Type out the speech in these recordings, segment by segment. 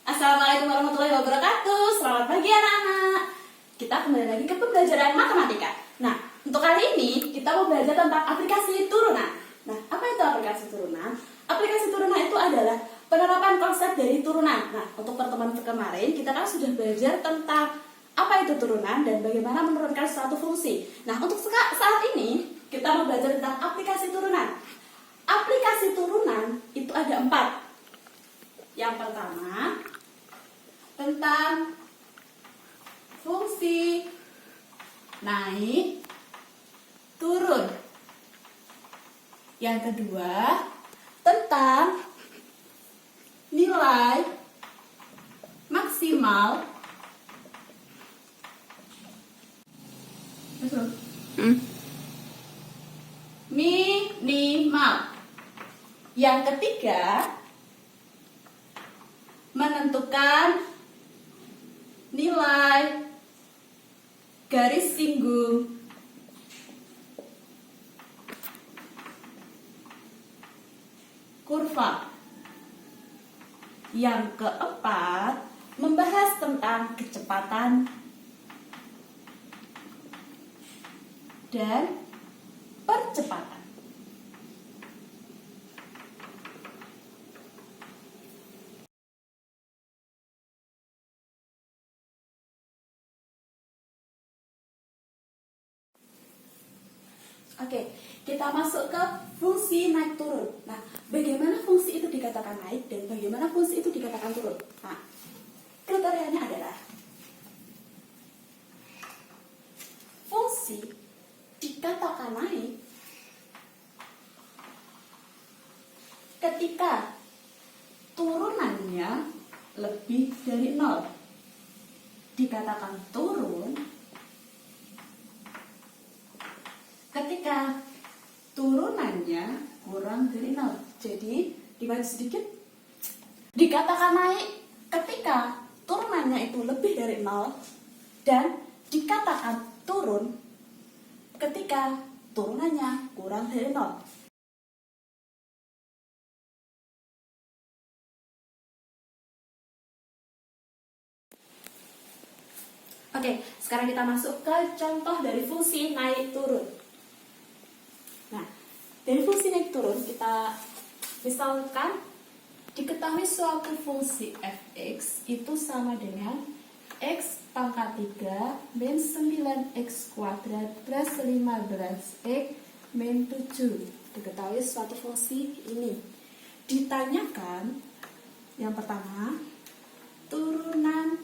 Assalamualaikum warahmatullahi wabarakatuh. Selamat pagi anak-anak. Kita kembali lagi ke pembelajaran matematika. Nah, untuk kali ini kita mau belajar tentang aplikasi turunan. Nah, apa itu aplikasi turunan? Aplikasi turunan itu adalah penerapan konsep dari turunan. Nah, untuk pertemuan kemarin kita kan sudah belajar tentang apa itu turunan dan bagaimana menurunkan suatu fungsi. Nah, untuk saat ini kita mau belajar tentang aplikasi turunan. Aplikasi turunan itu ada 4. Yang pertama, tentang fungsi naik turun. Yang kedua, tentang nilai maksimal minimal. Yang ketiga, menentukan nilai garis singgung kurva. Yang keempat, membahas tentang kecepatan dan percepatan. Oke, kita masuk ke fungsi naik turun. Nah, bagaimana fungsi itu dikatakan naik dan bagaimana fungsi itu dikatakan turun? Nah, kriterianya adalah fungsi dikatakan naik ketika turunannya lebih dari 0. Dikatakan turun ketika turunannya kurang dari 0. Jadi, dibagi sedikit. Dikatakan naik ketika turunannya itu lebih dari 0 dan dikatakan turun ketika turunannya kurang dari 0. Oke, sekarang kita masuk ke contoh dari fungsi naik turun. Nah, dari fungsi naik turun kita misalkan diketahui suatu fungsi fx itu sama dengan x pangkat 3 min 9x kuadrat plus 15x min 7. Diketahui suatu fungsi ini. Ditanyakan yang pertama, turunan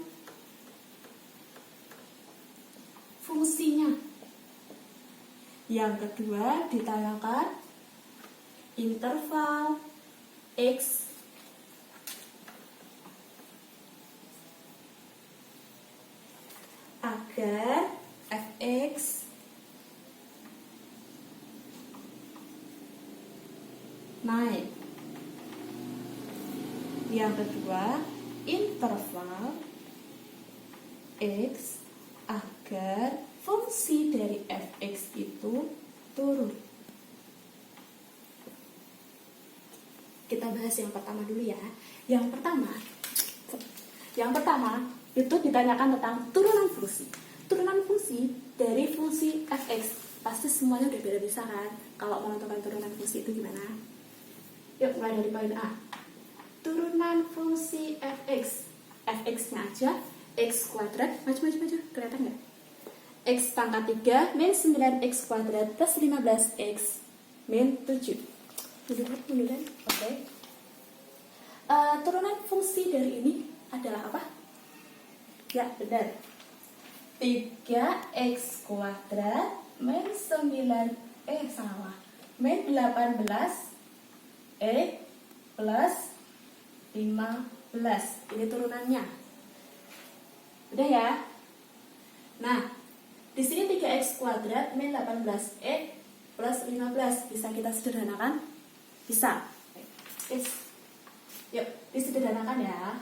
fungsinya. Yang kedua, ditanyakan interval x agar fx naik. Yang kedua, interval x agar fungsi dari fx itu turun. Kita bahas yang pertama dulu ya. Yang pertama itu ditanyakan tentang turunan fungsi. Turunan fungsi dari fungsi fx. Pasti semuanya udah bisa kan? Kalau menentukan turunan fungsi itu gimana? Yuk mulai dari poin A. Turunan fungsi fx. Fx-nya aja x kuadrat, maju, kelihatan nggak? X pangkat 3 min 9x kuadrat plus 15x min 7. Munduran. Oke. Turunan fungsi dari ini adalah apa? Ya, benar. 3x kuadrat min min 18 plus 15. Ini turunannya. Udah ya? Nah, di sini 3x kuadrat min 18x plus 15. Bisa kita sederhanakan? Bisa. Yuk, disederhanakan ya.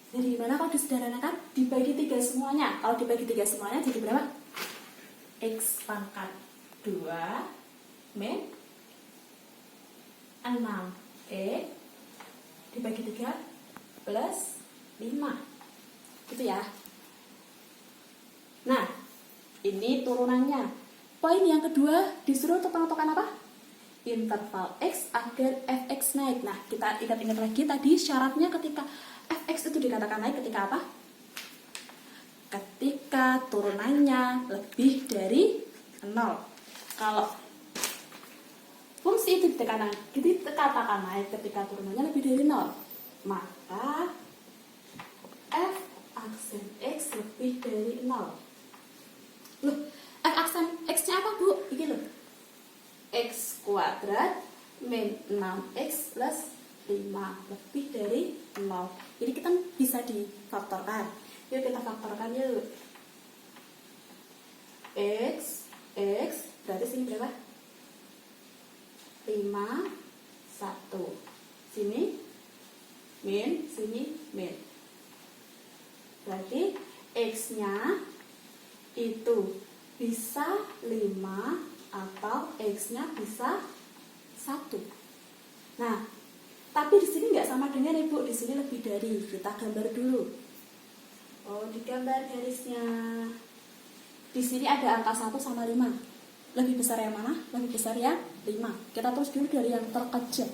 Jadi gimana kalau disederhanakan? Dibagi 3 semuanya. Kalau dibagi 3 semuanya jadi berapa? X pangkat 2 min 6X dibagi 3 plus 5. Gitu ya. Nah, ini turunannya. Poin yang kedua disuruh untuk menentukan apa? Interval X agar fx naik. Nah, kita ingat-ingat lagi tadi syaratnya ketika fx itu dikatakan naik ketika apa? Ketika turunannya lebih dari 0. Kalau fungsi itu dikatakan naik ketika turunannya lebih dari 0, maka f aksen x lebih dari 0. Loh, f aksen x-nya apa, Bu? Ini loh. X kuadrat min 6x plus 5 lebih dari 0. Jadi kita bisa difaktorkan. Yuk kita faktorkan yuk. X berarti sini berapa? 5, 1. Sini min, sini min. Berarti X-nya itu bisa 5 atau X-nya bisa 1. Nah, tapi di sini nggak sama dengan Ibu, di sini lebih dari. Kita gambar dulu. Oh, digambar garisnya. Di sini ada angka 1 sama 5. Lebih besar yang mana? Lebih besar yang 5. Kita terus dulu dari yang terkecil.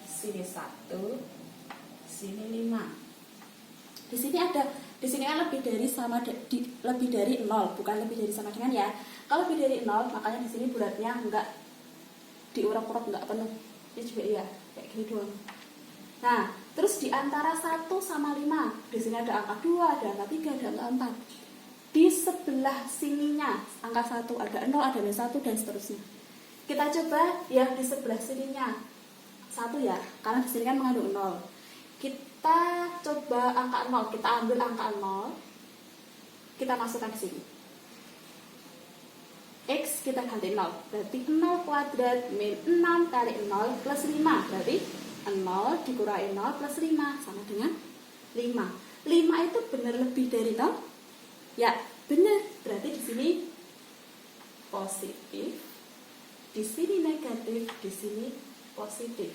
Sini 1, sini 5. Di sini kan lebih dari lebih dari 0, bukan lebih dari sama dengan ya. Kalau lebih dari 0, makanya di sini bulatnya enggak diurek-urek, enggak penuh. Ini juga iya, kayak gini doang. Nah, terus di antara 1 sama 5, di sini ada angka 2, ada angka 3, ada angka 4. Di sebelah sininya, angka 1 ada 0, ada min 1, dan seterusnya. Kita coba yang di sebelah sininya 1 ya, karena di sini kan mengandung 0. Kita coba angka 0, kita ambil angka 0, kita masukkan ke sini. X kita ganti 0, berarti 0 kuadrat min 6 kali 0 plus 5, berarti 0 dikurangi 0 plus 5 sama dengan 5. 5 itu benar lebih dari 0? Ya, benar. Berarti di sini positif, di sini negatif, di sini positif.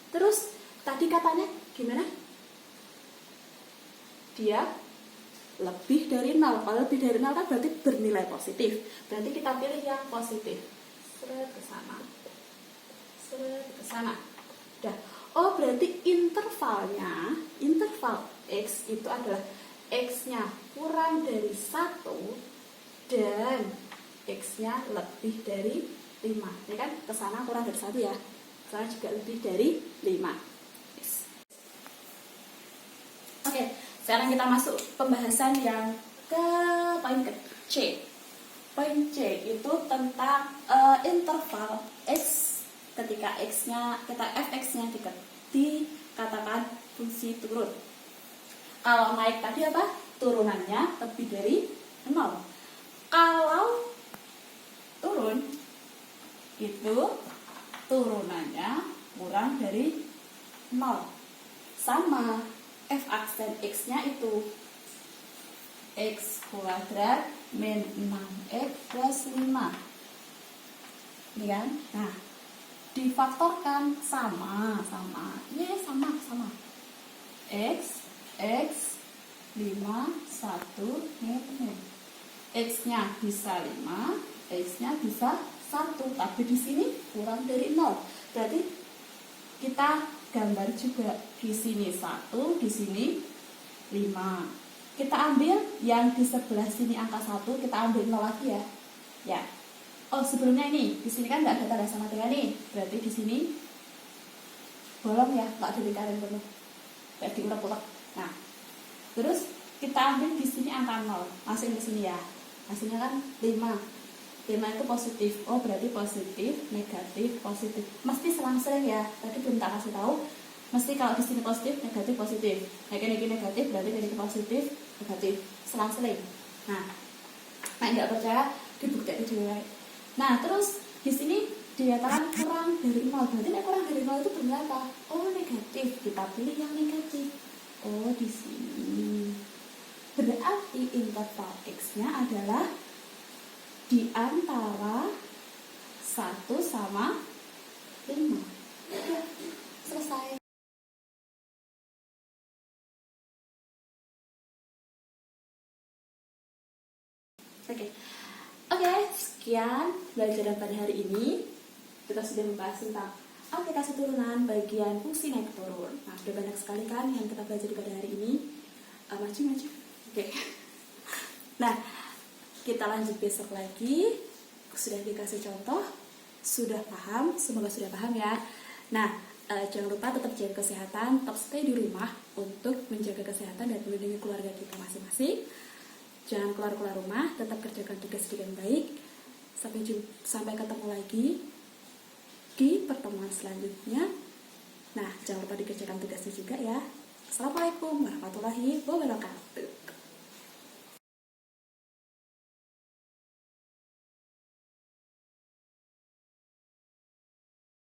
Terus tadi katanya gimana? Dia lebih dari 0. Kalau lebih dari 0 kan berarti bernilai positif. Berarti kita pilih yang positif. Seret ke sana. Seret ke sana. Udah. Oh, berarti interval X itu adalah X-nya kurang dari 1 dan X-nya lebih dari 5. Ini kan kesana kurang dari 1 ya. Kesana juga lebih dari 5. Yes. Oke, sekarang kita masuk pembahasan yang ke poin ke C. Poin C itu tentang interval X ketika fx-nya dikatakan fungsi turun. Kalau naik tadi apa? Turunannya lebih dari 0. Kalau turun itu turunannya kurang dari 0. Sama f aksen x-nya itu x kuadrat min 6x plus 5. Ini kan? Nah, difaktorkan sama. Ya, sama. X 5 1 min. X-nya bisa 5, X-nya bisa 1, tapi di sini kurang dari 0. Berarti kita gambar juga di sini 1, di sini 5. Kita ambil yang di sebelah sini angka 1, kita ambil 0 lagi ya. Ya. Oh, sebelumnya ini di sini kan nggak ada tanda sama dengan nih. Berarti di sini bolong ya, nggak ada lingkaran penuh. Kayak diulek-ulek. Nah, terus kita ambil di sini angka 0, masih di sini ya. Hasilnya kan 5. 5 itu positif. Oh, berarti positif, negatif, positif. Mesti selang-seling ya. Tadi belum tak kasih tahu. Mesti kalau di sini positif, negatif, positif. Ini negatif, berarti ini positif, negatif. Selang-seling. Nah, nggak percaya dibuktikan juga. Nah, terus di sini dikatakan kurang dari 0. Berarti kurang dari 0 itu berapa? Oh, negatif. Kita pilih yang negatif. Oh, di sini. Berarti interval X-nya adalah di antara 1 sama 5. Ya, selesai. Oke. Oke, sekian pelajaran pada hari ini. Kita sudah membahas tentang aplikasi turunan bagian fungsi naik turun. Nah, sudah banyak sekali kan yang kita pelajari pada hari ini. Maju. Oke. Nah, kita lanjut besok lagi. Sudah dikasih contoh, sudah paham, semoga sudah paham ya. Nah, jangan lupa tetap jaga kesehatan, tetap stay di rumah untuk menjaga kesehatan dan melindungi keluarga kita masing-masing. Jangan keluar-keluar rumah, tetap kerjakan tugas dengan baik. Sampai ketemu lagi di pertemuan selanjutnya. Nah, jangan lupa dikerjakan tugasnya juga ya. Assalamualaikum warahmatullahi wabarakatuh.